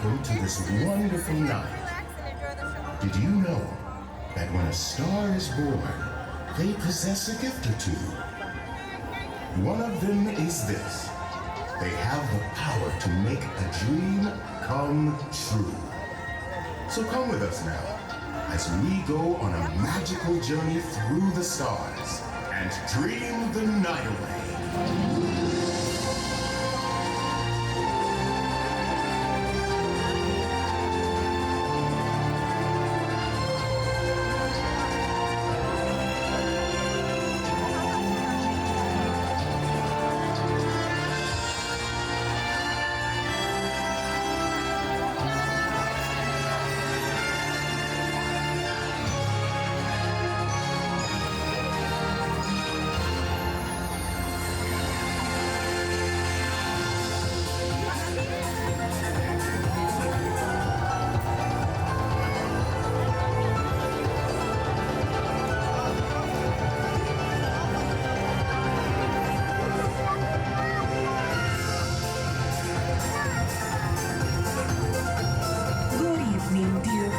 welcome to this wonderful night. Did you know that when a star is born, they possess a gift or two? One of them is this. They have the power to make a dream come true. So come with us now as we go on a magical journey through the stars and dream the night away.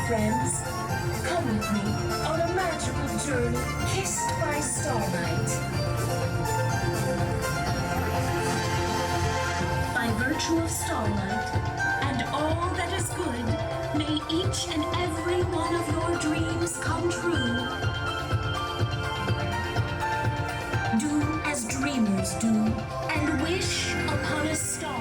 Friends, come with me on a magical journey kissed by starlight. By virtue of starlight and all that is good, may each and every one of your dreams come true. Do as dreamers do and wish upon a star.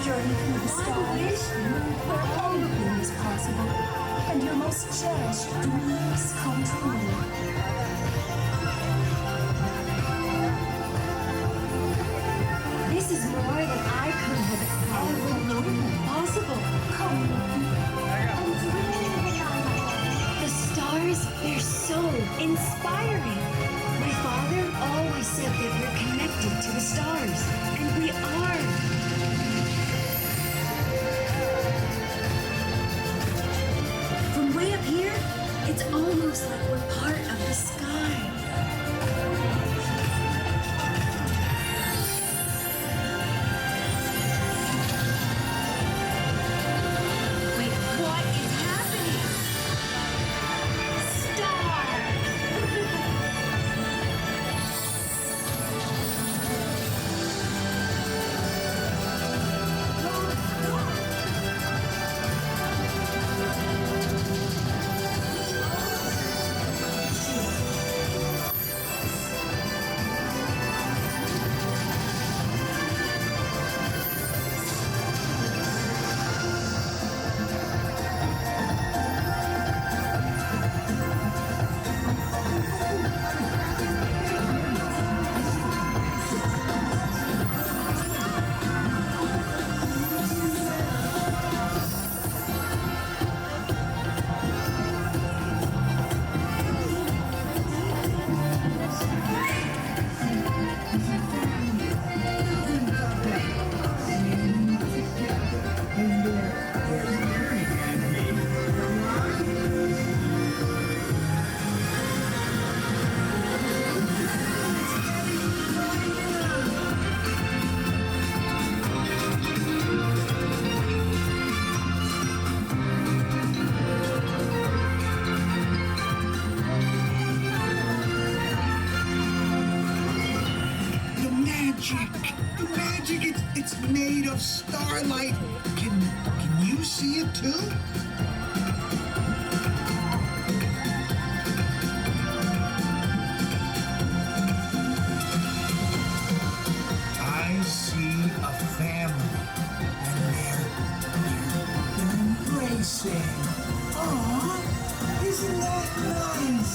Journey through the stars, where anything is possible, and your most cherished dreams come true. This is more than I could have ever known possible. Come and dream. The stars, they're so inspiring. My father always said that we're connected to the stars, and we are. Way up here, it's almost like we're part of the sky. Wait, what is happening? Star! It's made of starlight. Can you see it too? I see a family, and they're embracing. Aww, isn't that nice?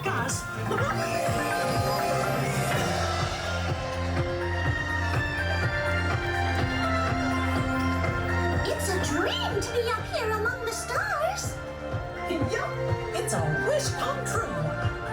us. It's a dream to be up here among the stars. Yup, it's a wish come true.